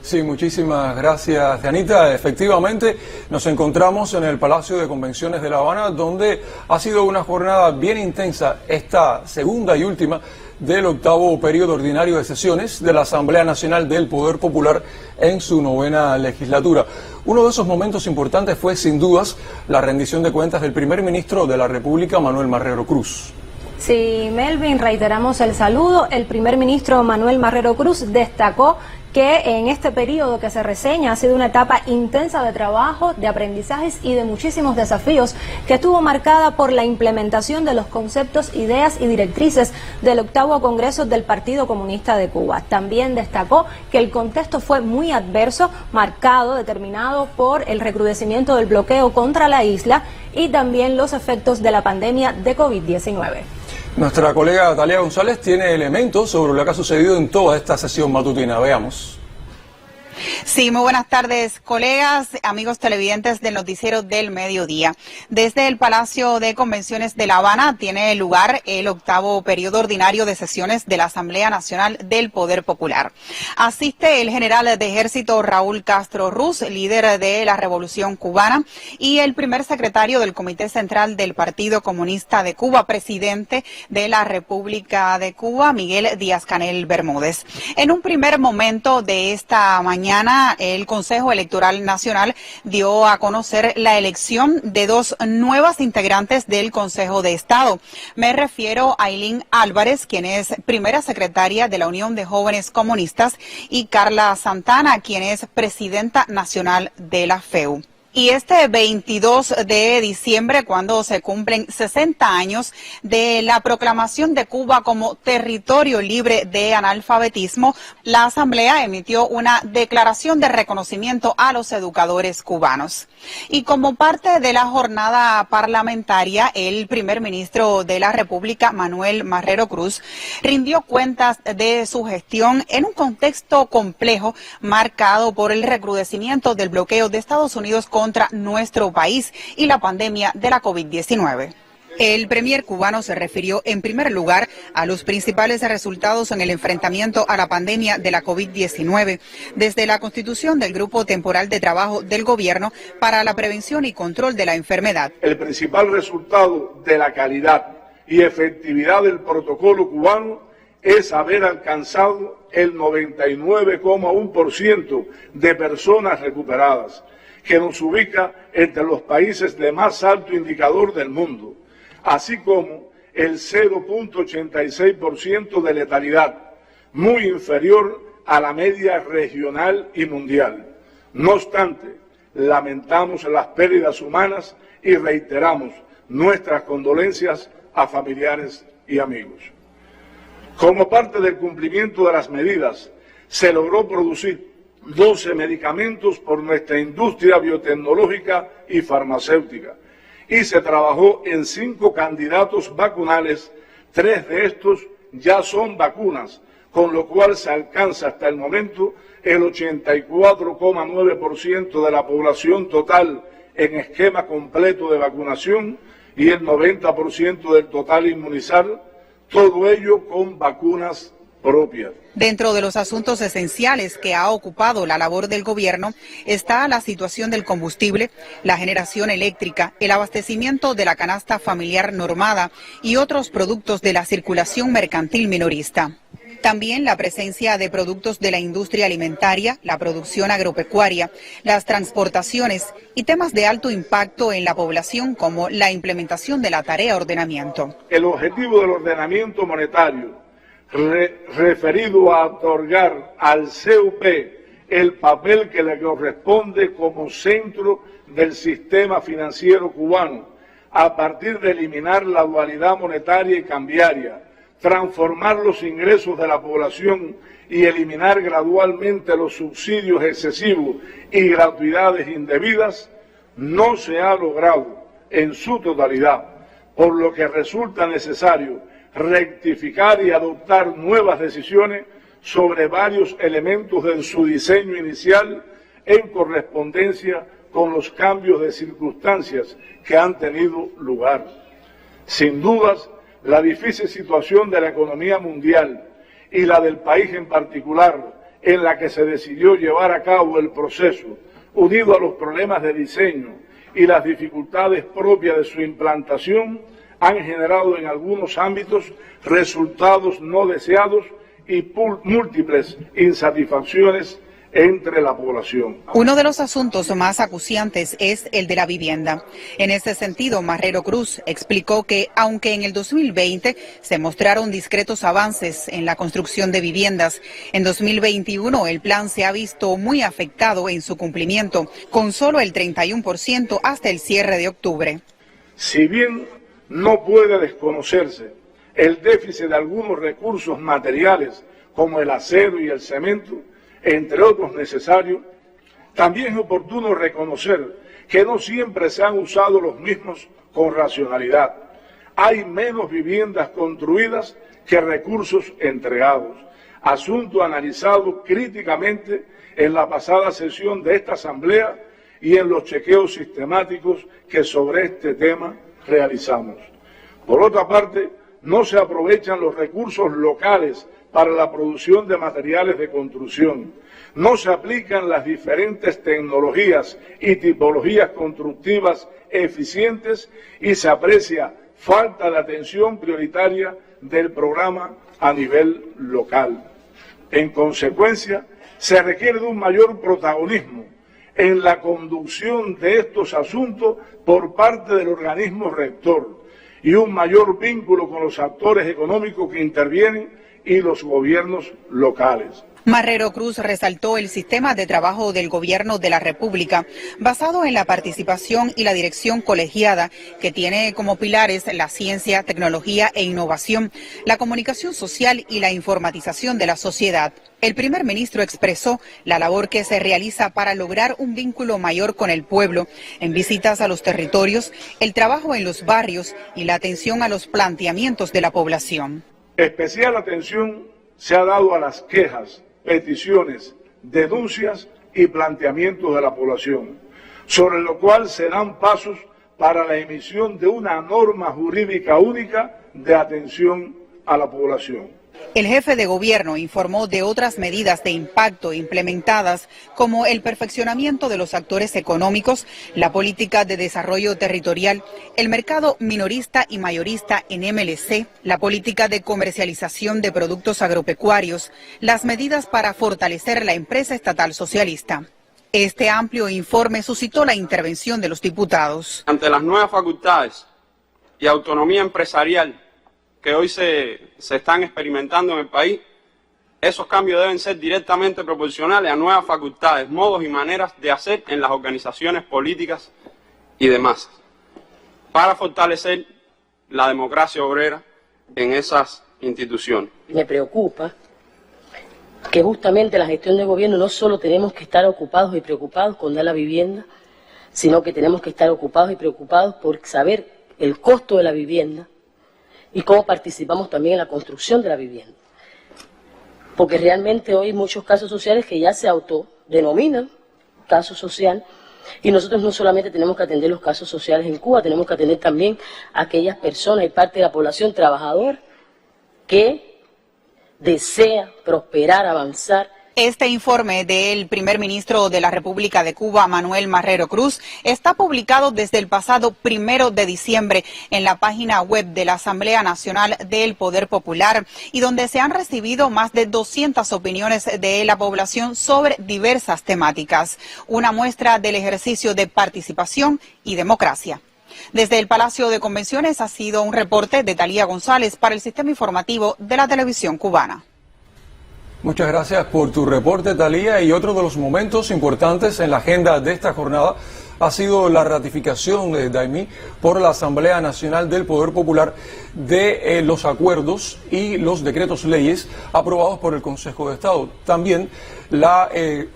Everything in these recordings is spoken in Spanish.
Sí, muchísimas gracias, Dianita. Efectivamente, nos encontramos en el Palacio de Convenciones de La Habana, donde ha sido una jornada bien intensa, esta segunda y última del octavo periodo ordinario de sesiones de la Asamblea Nacional del Poder Popular en su 9ª legislatura. Uno de esos momentos importantes fue, sin dudas, la rendición de cuentas del primer ministro de la República, Manuel Marrero Cruz. Sí, Melvin, reiteramos el saludo. El primer ministro Manuel Marrero Cruz destacó que en este periodo que se reseña ha sido una etapa intensa de trabajo, de aprendizajes y de muchísimos desafíos, que estuvo marcada por la implementación de los conceptos, ideas y directrices del octavo Congreso del Partido Comunista de Cuba. También destacó que el contexto fue muy adverso, marcado, determinado por el recrudecimiento del bloqueo contra la isla y también los efectos de la pandemia de COVID-19. Nuestra colega Talia González tiene elementos sobre lo que ha sucedido en toda esta sesión matutina. Veamos. Sí, muy buenas tardes, colegas, amigos televidentes del Noticiero del Mediodía. Desde el Palacio de Convenciones de La Habana tiene lugar el octavo periodo ordinario de sesiones de la Asamblea Nacional del Poder Popular. Asiste el general de Ejército Raúl Castro Ruz, líder de la Revolución Cubana, y el primer secretario del Comité Central del Partido Comunista de Cuba, presidente de la República de Cuba, Miguel Díaz-Canel Bermúdez. En un primer momento de esta mañana, el Consejo Electoral Nacional dio a conocer la elección de dos nuevas integrantes del Consejo de Estado. Me refiero a Ailín Álvarez, quien es primera secretaria de la Unión de Jóvenes Comunistas, y Carla Santana, quien es presidenta nacional de la FEU. Y este 22 de diciembre, cuando se cumplen 60 años de la proclamación de Cuba como territorio libre de analfabetismo, la Asamblea emitió una declaración de reconocimiento a los educadores cubanos. Y como parte de la jornada parlamentaria, el primer ministro de la República, Manuel Marrero Cruz, rindió cuentas de su gestión en un contexto complejo marcado por el recrudecimiento del bloqueo de Estados Unidos contra nuestro país y la pandemia de la COVID-19. El premier cubano se refirió en primer lugar a los principales resultados en el enfrentamiento a la pandemia de la COVID-19, desde la constitución del Grupo Temporal de Trabajo del Gobierno para la Prevención y Control de la Enfermedad. El principal resultado de la calidad y efectividad del protocolo cubano es haber alcanzado el 99,1% de personas recuperadas, que nos ubica entre los países de más alto indicador del mundo, así como el 0,86% de letalidad, muy inferior a la media regional y mundial. No obstante, lamentamos las pérdidas humanas y reiteramos nuestras condolencias a familiares y amigos. Como parte del cumplimiento de las medidas, se logró producir 12 medicamentos por nuestra industria biotecnológica y farmacéutica, y se trabajó en 5 candidatos vacunales. 3 de estos ya son vacunas, con lo cual se alcanza hasta el momento el 84,9% de la población total en esquema completo de vacunación y el 90% del total inmunizado, todo ello con vacunas propias. Dentro de los asuntos esenciales que ha ocupado la labor del gobierno está la situación del combustible, la generación eléctrica, el abastecimiento de la canasta familiar normada y otros productos de la circulación mercantil minorista. También la presencia de productos de la industria alimentaria, la producción agropecuaria, las transportaciones y temas de alto impacto en la población como la implementación de la tarea ordenamiento. El objetivo del ordenamiento monetario referido a otorgar al CUP el papel que le corresponde como centro del sistema financiero cubano, a partir de eliminar la dualidad monetaria y cambiaria, transformar los ingresos de la población y eliminar gradualmente los subsidios excesivos y gratuidades indebidas, no se ha logrado en su totalidad, por lo que resulta necesario rectificar y adoptar nuevas decisiones sobre varios elementos de su diseño inicial en correspondencia con los cambios de circunstancias que han tenido lugar. Sin dudas, la difícil situación de la economía mundial y la del país en particular en la que se decidió llevar a cabo el proceso, unido a los problemas de diseño y las dificultades propias de su implantación, han generado en algunos ámbitos resultados no deseados y múltiples insatisfacciones entre la población. Uno de los asuntos más acuciantes es el de la vivienda. En ese sentido, Marrero Cruz explicó que, aunque en el 2020 se mostraron discretos avances en la construcción de viviendas, en 2021 el plan se ha visto muy afectado en su cumplimiento, con solo el 31% hasta el cierre de octubre. Si bien no puede desconocerse el déficit de algunos recursos materiales como el acero y el cemento, entre otros necesarios, también es oportuno reconocer que no siempre se han usado los mismos con racionalidad. Hay menos viviendas construidas que recursos entregados, asunto analizado críticamente en la pasada sesión de esta Asamblea y en los chequeos sistemáticos que sobre este tema realizamos. Por otra parte, no se aprovechan los recursos locales para la producción de materiales de construcción. No se aplican las diferentes tecnologías y tipologías constructivas eficientes y se aprecia falta de atención prioritaria del programa a nivel local. En consecuencia, se requiere de un mayor protagonismo en la conducción de estos asuntos por parte del organismo rector y un mayor vínculo con los actores económicos que intervienen y los gobiernos locales. Marrero Cruz resaltó el sistema de trabajo del Gobierno de la República, basado en la participación y la dirección colegiada, que tiene como pilares la ciencia, tecnología e innovación, la comunicación social y la informatización de la sociedad. El primer ministro expresó la labor que se realiza para lograr un vínculo mayor con el pueblo, en visitas a los territorios, el trabajo en los barrios y la atención a los planteamientos de la población. Especial atención se ha dado a las quejas, peticiones, denuncias y planteamientos de la población, sobre lo cual se dan pasos para la emisión de una norma jurídica única de atención a la población. El jefe de gobierno informó de otras medidas de impacto implementadas, como el perfeccionamiento de los actores económicos, la política de desarrollo territorial, el mercado minorista y mayorista en MLC, la política de comercialización de productos agropecuarios, las medidas para fortalecer la empresa estatal socialista. Este amplio informe suscitó la intervención de los diputados. Ante las nuevas facultades y autonomía empresarial que hoy se están experimentando en el país, esos cambios deben ser directamente proporcionales a nuevas facultades, modos y maneras de hacer en las organizaciones políticas y demás, para fortalecer la democracia obrera en esas instituciones. Me preocupa que justamente la gestión de gobierno no solo tenemos que estar ocupados y preocupados con dar la vivienda, sino que tenemos que estar ocupados y preocupados por saber el costo de la vivienda y cómo participamos también en la construcción de la vivienda. Porque realmente hoy hay muchos casos sociales que ya se autodenominan caso social, y nosotros no solamente tenemos que atender los casos sociales en Cuba, tenemos que atender también a aquellas personas y parte de la población trabajadora que desea prosperar, avanzar. Este informe del primer ministro de la República de Cuba, Manuel Marrero Cruz, está publicado desde el pasado 1 de diciembre en la página web de la Asamblea Nacional del Poder Popular, y donde se han recibido más de 200 opiniones de la población sobre diversas temáticas. Una muestra del ejercicio de participación y democracia. Desde el Palacio de Convenciones ha sido un reporte de Talía González para el Sistema Informativo de la Televisión Cubana. Muchas gracias por tu reporte, Talía. Y otro de los momentos importantes en la agenda de esta jornada ha sido la ratificación de Daimí por la Asamblea Nacional del Poder Popular de los acuerdos y los decretos leyes aprobados por el Consejo de Estado. También la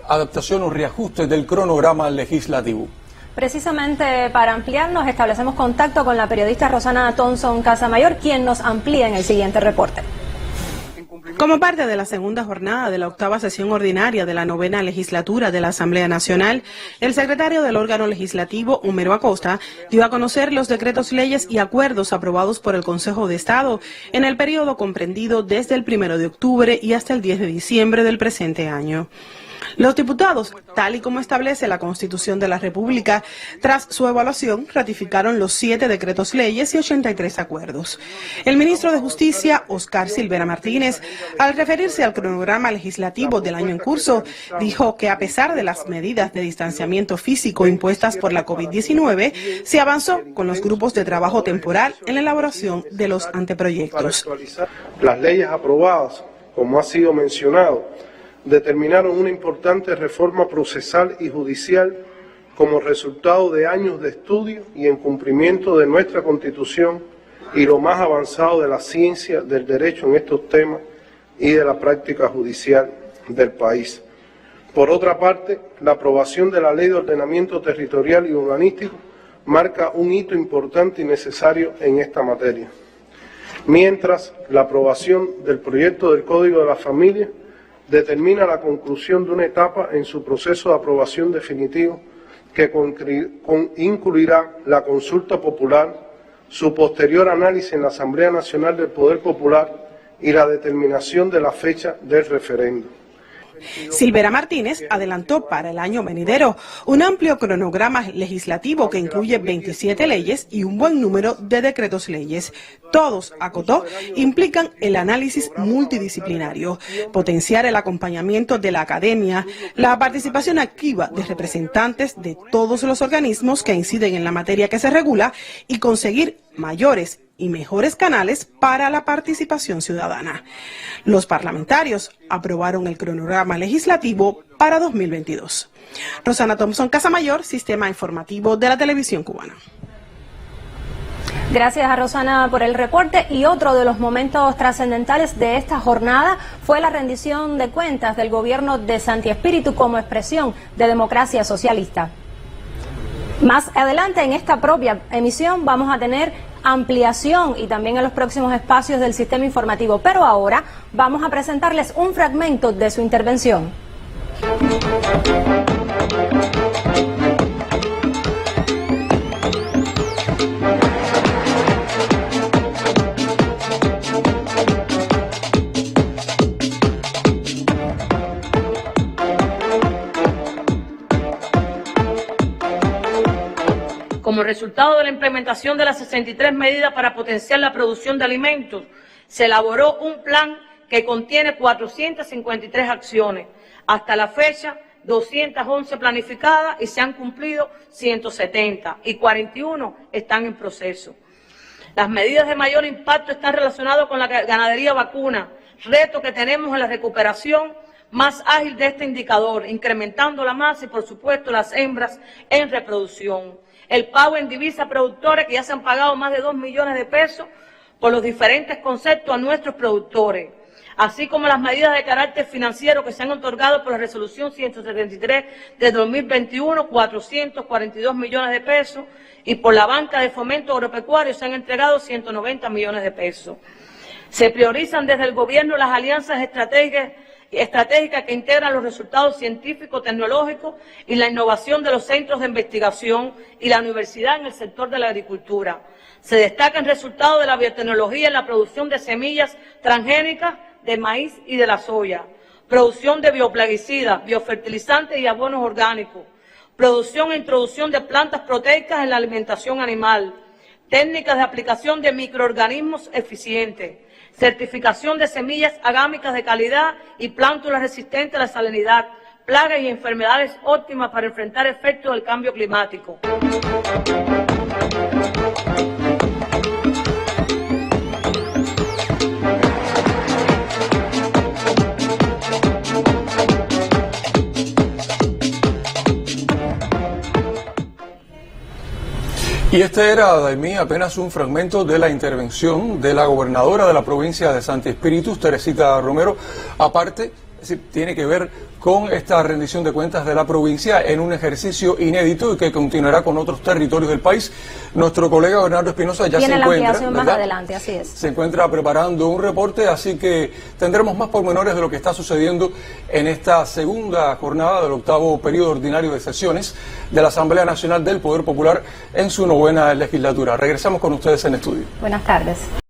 adaptación o reajuste del cronograma legislativo. Precisamente para ampliarnos, establecemos contacto con la periodista Rosana Thompson Casamayor, quien nos amplía en el siguiente reporte. Como parte de la segunda jornada de la 8ª sesión ordinaria de la 9ª legislatura de la Asamblea Nacional, el secretario del órgano legislativo, Homero Acosta, dio a conocer los decretos, leyes y acuerdos aprobados por el Consejo de Estado en el periodo comprendido desde el 1 de octubre y hasta el 10 de diciembre del presente año. Los diputados, tal y como establece la Constitución de la República, tras su evaluación, ratificaron los 7 decretos leyes y 83 acuerdos. El ministro de Justicia, Oscar Silvera Martínez, al referirse al cronograma legislativo del año en curso, dijo que a pesar de las medidas de distanciamiento físico impuestas por la COVID-19, se avanzó con los grupos de trabajo temporal en la elaboración de los anteproyectos. Las leyes aprobadas, como ha sido mencionado, determinaron una importante reforma procesal y judicial como resultado de años de estudio y en cumplimiento de nuestra Constitución y lo más avanzado de la ciencia del derecho en estos temas y de la práctica judicial del país. Por otra parte, la aprobación de la Ley de Ordenamiento Territorial y Urbanístico marca un hito importante y necesario en esta materia, mientras la aprobación del proyecto del Código de la Familia determina la conclusión de una etapa en su proceso de aprobación definitivo que incluirá la consulta popular, su posterior análisis en la Asamblea Nacional del Poder Popular y la determinación de la fecha del referendo. Silvera Martínez adelantó para el año venidero un amplio cronograma legislativo que incluye 27 leyes y un buen número de decretos leyes. Todos, acotó, implican el análisis multidisciplinario, potenciar el acompañamiento de la academia, la participación activa de representantes de todos los organismos que inciden en la materia que se regula y conseguir mayores y mejores canales para la participación ciudadana. Los parlamentarios aprobaron el cronograma legislativo para 2022. Rosana Thompson Casamayor, Sistema Informativo de la Televisión Cubana. Gracias a Rosana por el reporte. Y otro de los momentos trascendentales de esta jornada fue la rendición de cuentas del gobierno de Santi Espíritu como expresión de democracia socialista. Más adelante en esta propia emisión vamos a tener ampliación y también en los próximos espacios del sistema informativo, pero ahora vamos a presentarles un fragmento de su intervención. Como resultado de la implementación de las 63 medidas para potenciar la producción de alimentos, se elaboró un plan que contiene 453 acciones. Hasta la fecha, 211 planificadas y se han cumplido 170 y 41 están en proceso. Las medidas de mayor impacto están relacionadas con la ganadería vacuna, reto que tenemos en la recuperación más ágil de este indicador, incrementando la masa y, por supuesto, las hembras en reproducción. El pago en divisa productores, que ya se han pagado más de 2 millones de pesos por los diferentes conceptos a nuestros productores, así como las medidas de carácter financiero que se han otorgado por la resolución 173 de 2021, 442 millones de pesos, y por la banca de fomento agropecuario se han entregado 190 millones de pesos. Se priorizan desde el gobierno las alianzas estratégicas que integran los resultados científicos, tecnológicos y la innovación de los centros de investigación y la universidad en el sector de la agricultura. Se destacan resultados de la biotecnología en la producción de semillas transgénicas de maíz y de la soya, producción de bioplaguicidas, biofertilizantes y abonos orgánicos, producción e introducción de plantas proteicas en la alimentación animal, técnicas de aplicación de microorganismos eficientes, certificación de semillas agámicas de calidad y plántulas resistentes a la salinidad, plagas y enfermedades óptimas para enfrentar efectos del cambio climático. Y este era, Daimí, apenas un fragmento de la intervención de la gobernadora de la provincia de Santi Espíritu, Teresita Romero. Aparte, tiene que ver con esta rendición de cuentas de la provincia en un ejercicio inédito y que continuará con otros territorios del país. Nuestro colega Bernardo Espinosa ya se encuentra, tiene la ampliación más adelante, así es. Se encuentra preparando un reporte, así que tendremos más pormenores de lo que está sucediendo en esta segunda jornada del octavo periodo ordinario de sesiones de la Asamblea Nacional del Poder Popular en su 9ª legislatura. Regresamos con ustedes en estudio. Buenas tardes.